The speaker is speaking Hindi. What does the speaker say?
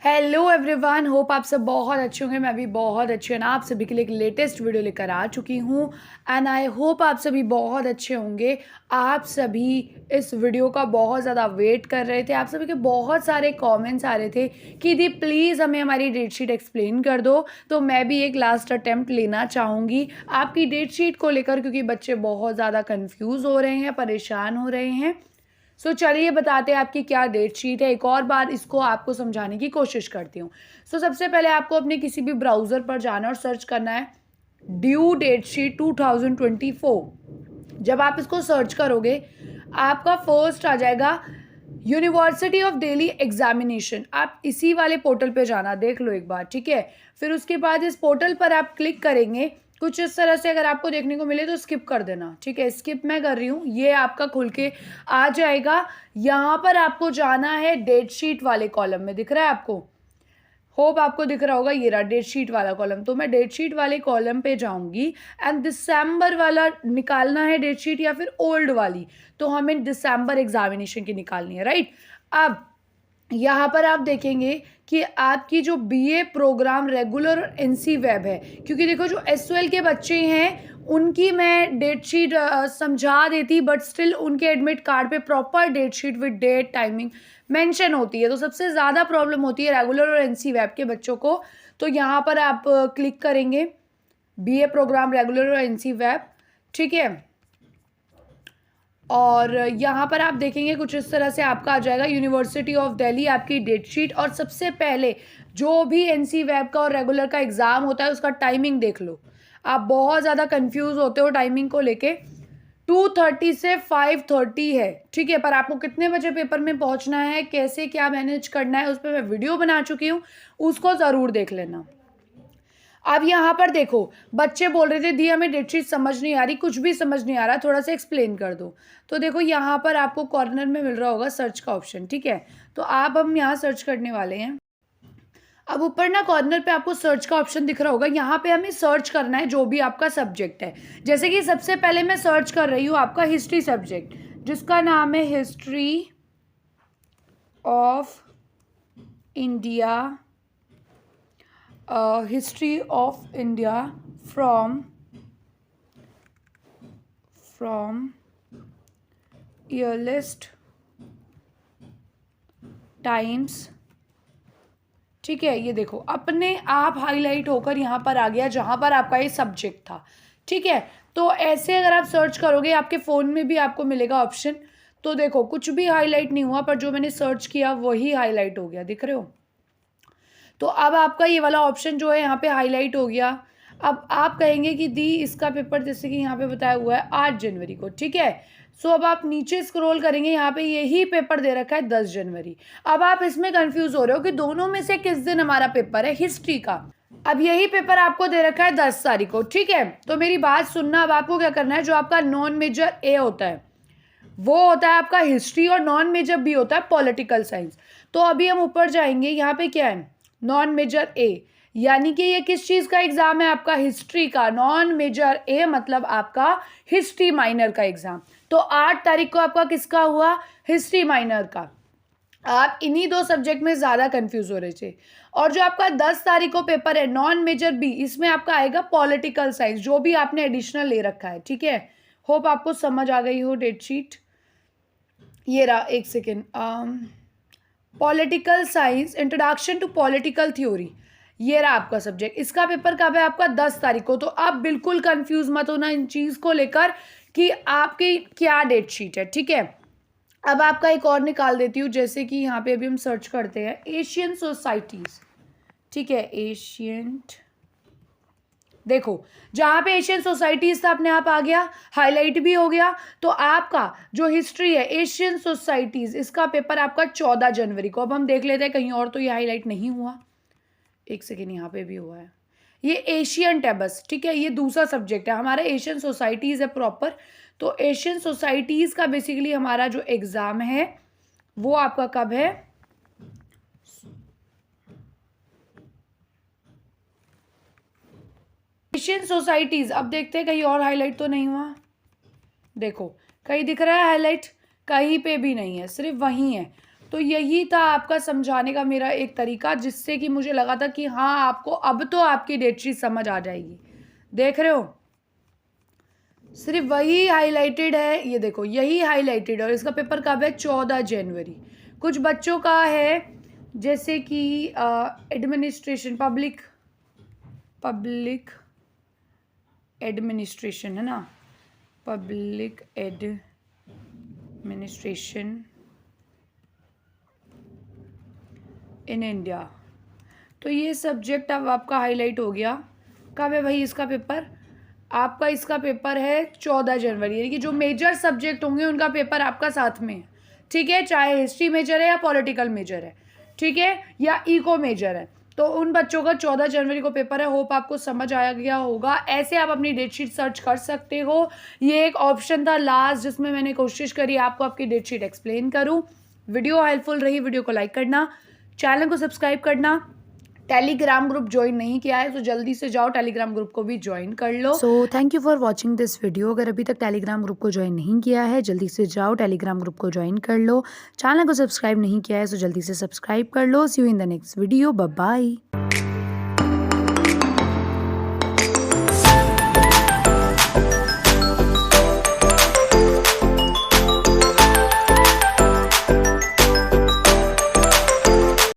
हेलो एवरीवन, होप आप सब बहुत अच्छे होंगे। मैं भी बहुत अच्छी हूँ ना। आप सभी के लिए एक लेटेस्ट वीडियो लेकर आ चुकी हूँ एंड आई होप आप सभी बहुत अच्छे होंगे। आप सभी इस वीडियो का बहुत ज़्यादा वेट कर रहे थे। आप सभी के बहुत सारे कमेंट्स आ रहे थे कि दी प्लीज़ हमें हमारी डेट शीट एक्सप्लेन कर दो। तो मैं भी एक लास्ट अटेम्प्ट लेना चाहूँगी आपकी डेट शीट को लेकर, क्योंकि बच्चे बहुत ज़्यादा कन्फ्यूज़ हो रहे हैं, परेशान हो रहे हैं। सो चलिए बताते हैं आपकी क्या डेट शीट है। एक और बार इसको आपको समझाने की कोशिश करती हूँ। सबसे पहले आपको अपने किसी भी ब्राउज़र पर जाना और सर्च करना है ड्यू डेट शीट 2024। जब आप इसको सर्च करोगे आपका फर्स्ट आ जाएगा यूनिवर्सिटी ऑफ दिल्ली एग्जामिनेशन। आप इसी वाले पोर्टल पे जाना, देख लो एक बार, ठीक है। फिर उसके बाद इस पोर्टल पर आप क्लिक करेंगे कुछ इस तरह से। अगर आपको देखने को मिले तो स्किप कर देना, ठीक है। स्किप मैं कर रही हूँ, ये आपका खुल के आ जाएगा। यहाँ पर आपको जाना है डेट शीट वाले कॉलम में, दिख रहा है आपको? होप आपको दिख रहा होगा, ये रहा डेट शीट वाला कॉलम। तो मैं डेट शीट वाले कॉलम पे जाऊंगी एंड दिसंबर वाला निकालना है डेट शीट या फिर ओल्ड वाली। तो हमें दिसंबर एग्जामिनेशन की निकालनी है, राइट। अब यहाँ पर आप देखेंगे कि आपकी जो बीए प्रोग्राम रेगुलर और एनसी वेब है, क्योंकि देखो जो एसओएल के बच्चे हैं उनकी मैं डेट शीट समझा देती, बट स्टिल उनके एडमिट कार्ड पे proper date sheet with date timing mention होती है। तो सबसे ज़्यादा प्रॉब्लम होती है रेगुलर और एनसी वेब के बच्चों को। तो यहाँ पर आप क्लिक करेंगे बीए प्रोग्राम रेगुलर और एनसी वेब, ठीक है। और यहाँ पर आप देखेंगे कुछ इस तरह से आपका आ जाएगा यूनिवर्सिटी ऑफ दिल्ली आपकी डेट शीट। और सबसे पहले जो भी एनसी वेब का और रेगुलर का एग्ज़ाम होता है उसका टाइमिंग देख लो। आप बहुत ज़्यादा कंफ्यूज होते हो टाइमिंग को लेके। 2:30 से 5:30 है, ठीक है। पर आपको कितने बजे पेपर में पहुँचना है, कैसे क्या मैनेज करना है, उस पर मैं वीडियो बना चुकी हूँ, उसको ज़रूर देख लेना। अब यहाँ पर देखो बच्चे बोल रहे थे दी हमें डेट शीट समझ नहीं आ रही, कुछ भी समझ नहीं आ रहा, थोड़ा सा एक्सप्लेन कर दो। तो देखो यहाँ पर आपको कॉर्नर में मिल रहा होगा सर्च का ऑप्शन, ठीक है। तो हम यहाँ सर्च करने वाले हैं। अब ऊपर ना कॉर्नर पे आपको सर्च का ऑप्शन दिख रहा होगा, यहाँ पे हमें सर्च करना है जो भी आपका सब्जेक्ट है। जैसे कि सबसे पहले मैं सर्च कर रही हूँ आपका हिस्ट्री सब्जेक्ट, जिसका नाम है history of India, history of India from earliest times, ठीक है। ये देखो अपने आप हाईलाइट होकर यहाँ पर आ गया जहाँ पर आपका ये सब्जेक्ट था, ठीक है। तो ऐसे अगर आप सर्च करोगे आपके फ़ोन में भी आपको मिलेगा ऑप्शन। तो देखो कुछ भी हाईलाइट नहीं हुआ, पर जो मैंने सर्च किया वही हाईलाइट हो गया, दिख रहे हो? तो अब आपका ये वाला ऑप्शन जो है यहाँ पे हाईलाइट हो गया। अब आप कहेंगे कि दी इसका पेपर जैसे कि यहाँ पे बताया हुआ है 8 जनवरी को, ठीक है। सो अब आप नीचे स्क्रॉल करेंगे, यहाँ पे यही पेपर दे रखा है 10 जनवरी। अब आप इसमें कंफ्यूज हो रहे हो कि दोनों में से किस दिन हमारा पेपर है हिस्ट्री का। अब यही पेपर आपको दे रखा है 10 तारीख को, ठीक है। तो मेरी बात सुनना, अब आपको क्या करना है, जो आपका नॉन मेजर ए होता है वो होता है आपका हिस्ट्री, और नॉन मेजर बी होता है पॉलिटिकल साइंस। तो अभी हम ऊपर जाएंगे, यहाँ पे क्या है, नॉन मेजर ए, यानी कि ये किस चीज़ का एग्जाम है, आपका हिस्ट्री का। नॉन मेजर ए मतलब आपका हिस्ट्री माइनर का एग्जाम। तो 8 तारीख को आपका किसका हुआ, हिस्ट्री माइनर का। आप इन्हीं दो सब्जेक्ट में ज़्यादा कंफ्यूज हो रहे थे। और जो आपका 10 तारीख को पेपर है नॉन मेजर बी, इसमें आपका आएगा पॉलिटिकल साइंस, जो भी आपने एडिशनल ले रखा है, ठीक है। होप आपको समझ आ गई हो डेट शीट। ये रहा, एक second, political science introduction to political theory, ये रहा आपका सब्जेक्ट। इसका पेपर कब है आपका, 10 तारीख को। तो आप बिल्कुल कंफ्यूज मत होना इन चीज़ को लेकर कि आपकी क्या डेट शीट है, ठीक है। अब आपका एक और निकाल देती हूँ, जैसे कि यहाँ पे अभी हम सर्च करते हैं एशियन सोसाइटीज़, ठीक है। एशियंट, देखो जहाँ पे एशियन सोसाइटीज था अपने आप आ गया, हाईलाइट भी हो गया। तो आपका जो हिस्ट्री है एशियन सोसाइटीज, इसका पेपर आपका 14 जनवरी को। अब हम देख लेते हैं कहीं और तो ये हाईलाइट नहीं हुआ, एक सेकेंड, यहाँ पे भी हुआ है। ये एशियंट है बस, ठीक है। ये दूसरा सब्जेक्ट है हमारा, एशियन सोसाइटीज़ है प्रॉपर। तो एशियन सोसाइटीज़ का बेसिकली हमारा जो एग्ज़ाम है वो आपका कब है, एशियन सोसाइटीज़। अब देखते हैं कहीं और हाईलाइट तो नहीं हुआ। देखो कहीं दिख रहा है हाईलाइट, कहीं पे भी नहीं है, सिर्फ वहीं है। तो यही था आपका समझाने का मेरा एक तरीका, जिससे कि मुझे लगा था कि हाँ आपको अब तो आपकी डेटशीट समझ आ जाएगी। देख रहे हो, सिर्फ वही हाईलाइटेड है, ये देखो यही हाईलाइटेड है। और इसका पेपर कब है? 14 जनवरी। कुछ बच्चों का है जैसे कि एडमिनिस्ट्रेशन, पब्लिक एडमिनिस्ट्रेशन है ना, पब्लिक एडमिनिस्ट्रेशन इन इंडिया। तो ये सब्जेक्ट अब आपका हाईलाइट हो गया। कब है भाई इसका पेपर? आपका इसका पेपर है 14 जनवरी, यानी कि जो मेजर सब्जेक्ट होंगे उनका पेपर आपका साथ में है, ठीक है। चाहे हिस्ट्री मेजर है या पॉलिटिकल मेजर है, ठीक है, या इको मेजर है, तो उन बच्चों का 14 जनवरी को पेपर है। होप आपको समझ आया गया होगा। ऐसे आप अपनी डेटशीट सर्च कर सकते हो। ये एक ऑप्शन था लास्ट जिसमें मैंने कोशिश करी आपको आपकी डेटशीट एक्सप्लेन करूँ। वीडियो हेल्पफुल रही, वीडियो को लाइक करना, चैनल को सब्सक्राइब करना। टेलीग्राम ग्रुप ज्वाइन नहीं किया है तो जल्दी से जाओ टेलीग्राम ग्रुप को भी ज्वाइन कर लो। So thank you for watching this video. अगर अभी तक टेलीग्राम ग्रुप को ज्वाइन नहीं किया है जल्दी से जाओ टेलीग्राम ग्रुप को ज्वाइन कर लो। चैनल को सब्सक्राइब नहीं किया है तो जल्दी से सब्सक्राइब कर लो। See you in the next video, bye bye.